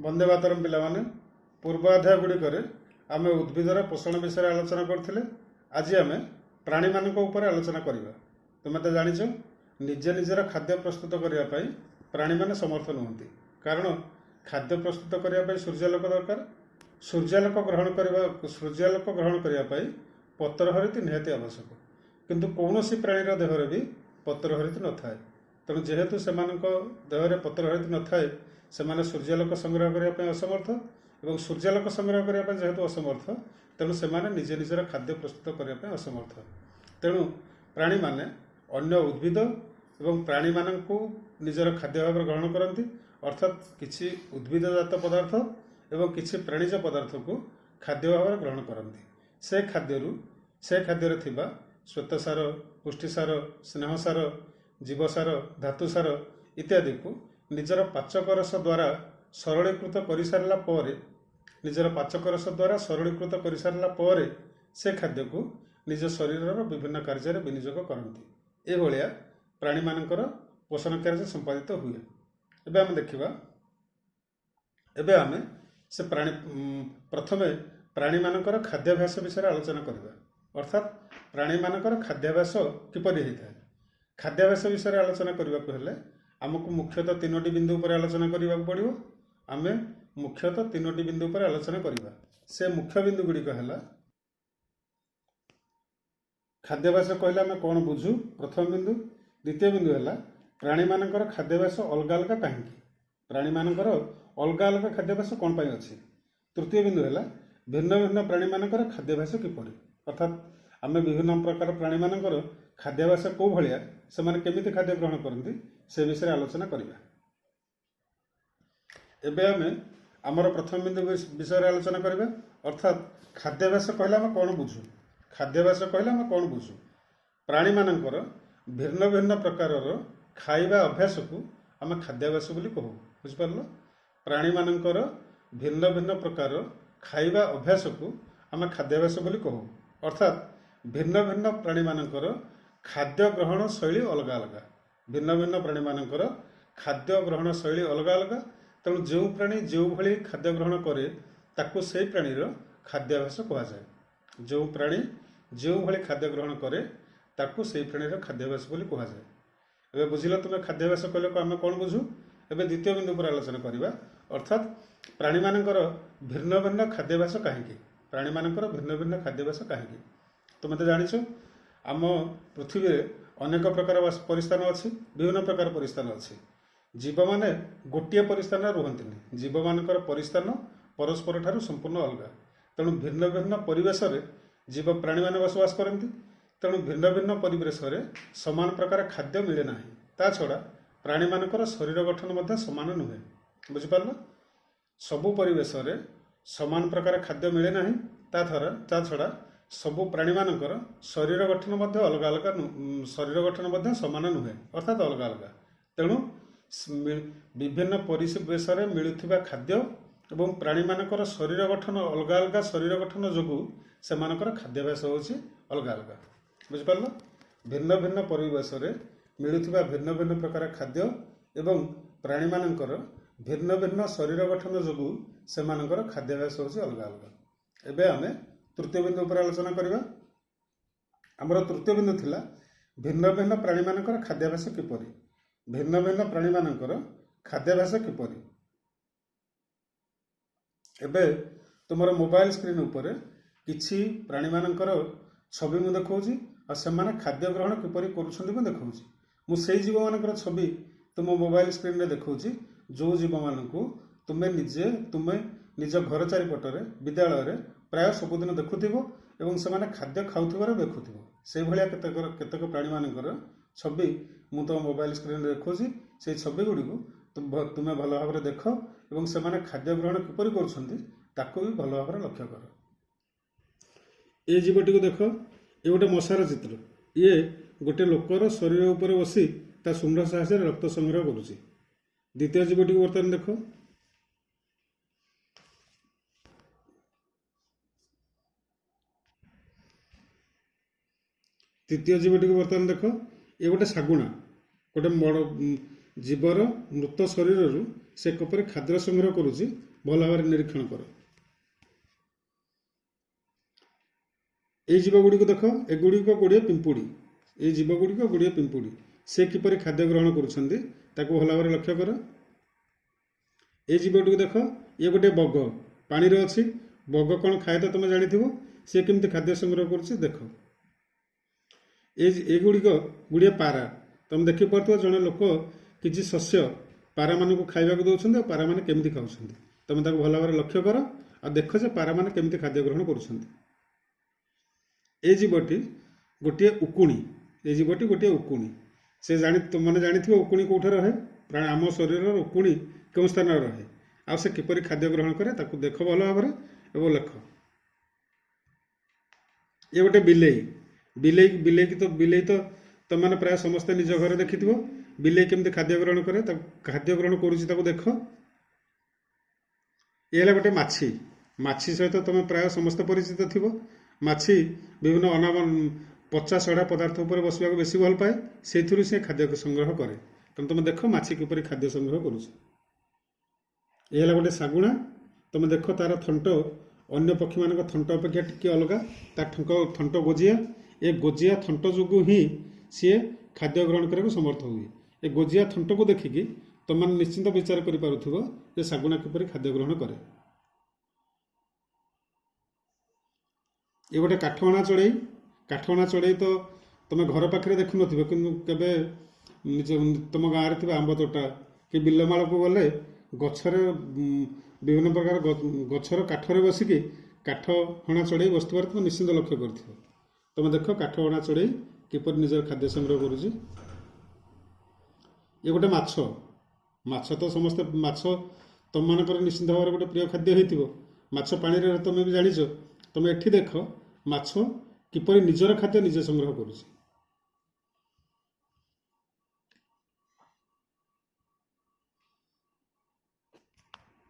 वंदे मातरम पिलामाने पूर्वाध्याय गुड़िकर आम उद्भिदर पोषण विषय आलोचना करथिले। आज आम प्राणी मानक ऊपर आलोचना करवा। तुम तो जानिछ निजे निजर खाद्य प्रस्तुत करने प्राणी माने समर्थ नुहति, कारण खाद्य प्रस्तुत करने सूर्यालोक दरकार। सूर्यालोक ग्रहण करने पत्र हरित निहाती आवश्यक, किंतु कौन सी प्राणीर देहरे भी पत्र हरित न थाए। तेणु जेहेतु से देहरे पत्र हरित न थाए, से सूर्यालोक संग्रह करने असमर्थ और सूर्यालोक संग्रह करने जेहेतु असमर्थ, तेणु से निजे निजर खाद्य प्रस्तुत करने असमर्थ। तेणु प्राणी माने अन्य उद्भिद और प्राणी मानक निजर खाद्य भाव ग्रहण करती, अर्थात किसी उद्भिदजात पदार्थ और किसी प्राणीज पदार्थ को खाद्य भाव ग्रहण करती। से खाद्य थिबा श्वेतसार, पुष्टिसार, स्नेहसार, जीवसार, धातुसार इत्यादि को निजर पाचकरस द्वारा सरलीकृत कर सारा से खाद्य को निज शरीर विभिन्न कार्य विनियोग करती। ये प्राणी मानकर पोषण कार्य संपादित हुए। एबे आम देखिबा, एबे आमे से प्राणी प्रथमे प्राणी मानकर खाद्याभ्यास विषय आलोचना करबा। अर्थात प्राणी मानकर खाद्याभ्यास किपरि होता है। खाद्याभ्यास विषय आलोचना करने को हेले आमको मुख्यतः तीनोटी बिंदु पर आलोचना करने पड़ो। आम मुख्यतः तीनोटी बिंदु पर आलोचना करवा। से मुख्य बिंदु गुड़िक है खाद्याभ्यास कहले आम कौन बुझू, प्रथम बिंदु। द्वितीय बिंदु है प्राणी मानकर खाद्याभ्यास अलग अलग कहीं, प्राणी मानकर अलग अलग खाद्याभ्यास कौन पाई अच्छी। तृतीय बिंदु है भिन्न भिन्न प्राणी मानकर खाद्याभ्यास किपरि, अर्थात आम विभिन्न प्रकार प्राणी मानकर खाद्याभ्यास कौ भाया से केमिति खाद्य ग्रहण करती से विषय आलोचना करवा। एबे आम आमर प्रथम बिंदु विषय आलोचना करवा। अर्थात खाद्याभ्यास कहले आम कौन बुझू। खाद्याभ्यास कहले आम कौन बुझू, प्राणी मानकर भिन्न भिन्न प्रकार खाइबा अभ्यास को आम खाद्याभ्यास बोली कहू। बुझिपार, प्राणी मानकर भिन्न भिन्न प्रकार खाइबा अभ्यास को आम खाद्याभ्यास बोली कहू। अर्थात भिन्न भिन्न प्राणी मानकर खाद्य ग्रहण शैली अलग अलग, भिन्न भिन्न प्राणी मानकर खाद्य ग्रहण शैली अलग अलग। तेणु जो प्राणी जो भली खाद्य ग्रहण करे ताकू से प्राणीर खाद्याभ्यास कहुए। जो प्राणी जो भली खाद्य ग्रहण करे ताकू से प्राणीर खाद्याभ्यास बोली कहुए। एबे बुझिल तुम खाद्याभ्यास कहले आम कौन बुझू। एबे द्वितीय बिंदु पर आलोचना करवा। अर्थात प्राणी मानकर भिन्न भिन्न खाद्याभ्यास कहीं, प्राणी मानकर भिन्न भिन्न खाद्याभ्यास कहीं। तुम तो जानिछ आम पृथ्वी अनेक प्रकार परिस्थान अच्छी, विभिन्न प्रकार परिस्थान अच्छी। जीव माने गोटे परिस्थान रुहति, जीव मानकर परिस्थान परस्पर ठारू संपूर्ण अलग। तेणु भिन्न भिन्न परिवेश जीव प्राणी माने बसवास करती। तेणु भिन्न भिन्न परिवेश समान प्रकार खाद्य मिले ना। ता छड़ा प्राणी मानकर शरीर गठन मध्य समान नुहे। बुझिपार, सबु परिवेश समान प्रकार खाद्य मिले ना। ता छड़ा सबु प्राणी मानकर शरीर गठन मध्य अलग अलग, शरीर गठन मध्य समान नुहे, अर्थात अलग अलग। तेणु विभिन्न परिवेश मिलुथिबा खाद्य एवं प्राणी मानकर शरीर गठन अलग अलग, शरीर गठन जोगु सेमानकर खाद्याभ्यास होछि अलग अलग। बुझिपार, भिन्न भिन्न परिवेश मिलुथिबा भिन्न भिन्न प्रकार खाद्य एवं प्राणी मानकर भिन्न भिन्न शरीर गठन जोगु सेमानकर खाद्याभ्यास होछि अलग अलग। एबे आमे तृतीय बिंदु पर आलोचना करवा। आमर तृतीय बिंदु थिला भिन्न भिन्न प्राणी मानकर खाद्याभ्यास किपरि, भिन्न भिन्न प्राणी मानकर खाद्याभ्यास किपरि। एबे तुमर मोबाइल स्क्रीन ऊपर किछि प्राणी मानकर छवि मु देखौछि आ सेमाने खाद्य ग्रहण किपरि करूछन्ति मु देखौछि। मु सेई जीव मानकर छवि तुम मोबाइल स्क्रीन रे देखौछि, जो जीव मानकु तुमे निज घर चारिपटरे विद्यालय प्राय सबुदिन देखुथिबो एवं सेमाने खाद्य खाउथिबार देखुथिबो। से भलिया केतक प्राणी मानकर छवि मु तो मोबाइल स्क्रीन रे देखौछि। से छवि गुडी को तुमे भल भाव देख एवं सेमाने खाद्य ग्रहण किपरि करूछन्ति ताको भी भल भाव लक्ष्य कर। ए जीवटी को देख, ये गोटे मशार चित्र। ये गोटे लोकर शरीर उपर बसी ता शुंड साहाय्य रक्त संग्रह करुछि। द्वितीय जीवटी को बर्तमान देख, तृतीय जीवटी को बर्तमान देख, ये गोटे शागुणा, गोटे बड़ जीवर मृत शरीर ସେ କିପରି ଖାଦ୍ୟ ସଂଗ୍ରହ କରୁଛି ଭଲ ଭାବରେ ନିରୀକ୍ଷଣ କର। এই জীবগুড়িক দেখ, এগুড়িক গুড়িয়ে পিম্পুড়ি। এই জীবগুড়িক গুড়িয়ে পিম্পুড়ি, সে কিপরি খাদ্য গ্রহণ করছেন তাকে ভাল ভাবে লক্ষ্য কর। এই জীবটিকে দেখ, ইয়ে গোটে বগ, পানিরে ଅଛି। বগ କ'ଣ ଖାଏ ତ ତୁମେ ଜାଣିଥିବ, ସେ କେମିତି ଖାଦ୍ୟ ସଂଗ୍ରହ କରୁଛି ଦେଖ। ଏଗୁଡ଼ିକ ଗୁଡ଼ିଏ ପାରା, ତୁମେ ଦେଖିପାରୁଥିବ ଜଣେ ଲୋକ କିଛି ଶସ୍ୟ ପାରାମାନଙ୍କୁ ଖାଇବାକୁ ଦେଉଛନ୍ତି ଆଉ ପାରାମାନେ କେମିତି ଖାଉଛନ୍ତି। ତୁମେ ତାକୁ ଭଲ ଭାବରେ ଲକ୍ଷ୍ୟ କର ଆଉ ଦେଖ ଯେ ପାରାମାନେ କେମିତି ଖାଦ୍ୟ ଗ୍ରହଣ କରୁଛନ୍ତି। এই জীবটি ଗୋଟିଏ ଉକୁଣି, এই জীবটি ଗୋଟିଏ ଉକୁଣି। ସେ ତୁମମାନେ ଜାଣିଥିବ ଉକୁଣି କେଉଁଠି ରହେ, ପ୍ରାୟ ଆମ ଶରୀରର ଉକୁଣି କେଉଁ ସ୍ଥାନରେ ରହେ ଆଉ ସେ କିପରି ଖାଦ୍ୟ ଗ୍ରହଣ କରେ ତାକୁ ଦେଖ ଭଲ ଭାବରେ ଏବଂ ଲେଖ। ଇଏ ଗୋଟେ ବିଲେଇ। ବିଲେଇ ତ ତମମାନେ ପ୍ରାୟ ସମସ୍ତେ ନିଜ ଘରେ ଦେଖିଥିବ। ବିଲେଇ କେମିତି ଖାଦ୍ୟ ଗ୍ରହଣ କରେ, ତାକୁ ଖାଦ୍ୟ ଗ୍ରହଣ କରୁଛି ତାକୁ ଦେଖ। ଇଏ ହେଲା ଗୋଟେ ମାଛି। ମାଛି ସହିତ ତମେ ପ୍ରାୟ ସମସ୍ତେ ପରିଚିତ ଥିବ। ମାଛି ବିଭିନ୍ନ ପଚା ସଢ଼ା ପଦାର୍ଥ ଉପରେ ବସିବାକୁ ବେଶୀ ଭଲ ପାଏ, ସେଇଥିରୁ ସେ ଖାଦ୍ୟ ସଂଗ୍ରହ କରେ। ତେଣୁ ତୁମେ ଦେଖ ମାଛି କିପରି ଖାଦ୍ୟ ସଂଗ୍ରହ କରୁଛି। ଏ ହେଲା ଗୋଟେ ଶାଗୁଣା। ତୁମେ ଦେଖ ତାର ଥଣ୍ଟ ଅନ୍ୟ ପକ୍ଷୀମାନଙ୍କ ଥଣ୍ଟ ଅପେକ୍ଷା ଟିକେ ଅଲଗା। ତା ଥଣ୍ଟ ଗୋଜିଆ। ଏ ଗୋଜିଆ ଥଣ୍ଟ ଯୋଗୁଁ ହିଁ ସିଏ ଖାଦ୍ୟ ଗ୍ରହଣ କରିବାକୁ ସମର୍ଥ ହୁଏ। ଏ ଗୋଜିଆ ଥଣ୍ଟକୁ ଦେଖିକି ତୁମମାନେ ନିଶ୍ଚିନ୍ତ ବିଚାର କରିପାରୁଥିବ ଯେ ଶାଗୁଣା କିପରି ଖାଦ୍ୟ ଗ୍ରହଣ କରେ। ଏ ଗୋଟେ କାଠହଣା ଚଢ଼େଇ। କାଠହଣା ଚଢ଼େଇ ତ ତୁମେ ଘର ପାଖରେ ଦେଖୁନଥିବ, କିନ୍ତୁ କେବେ ତୁମ ଗାଁରେ ଥିବା ଆମ୍ବ ତୋଟା କି ବିଲମାଳକୁ ଗଲେ ଗଛରେ ବିଭିନ୍ନ ପ୍ରକାର ଗଛର କାଠରେ ବସିକି କାଠହଣା ଚଢ଼େଇ ବସିଥିବାର ତୁମେ ନିଶ୍ଚିନ୍ତ ଲକ୍ଷ୍ୟ କରିଥିବ। ତୁମେ ଦେଖ କାଠହଣା ଚଢ଼େଇ କିପରି ନିଜର ଖାଦ୍ୟ ସଂଗ୍ରହ କରୁଛି। ଇଏ ଗୋଟେ ମାଛ। ମାଛ ତ ସମସ୍ତେ, ମାଛ ତୁମମାନଙ୍କର ନିଶ୍ଚିନ୍ତ ଭାବରେ ଗୋଟେ ପ୍ରିୟ ଖାଦ୍ୟ ହେଇଥିବ। ମାଛ ପାଣିରେ ତୁମେ ବି ଜାଣିଛ। ତୁମେ ଏଠି ଦେଖ ମାଛ କିପରି ନିଜର ଖାଦ୍ୟ ନିଜେ ସଂଗ୍ରହ କରୁଛି।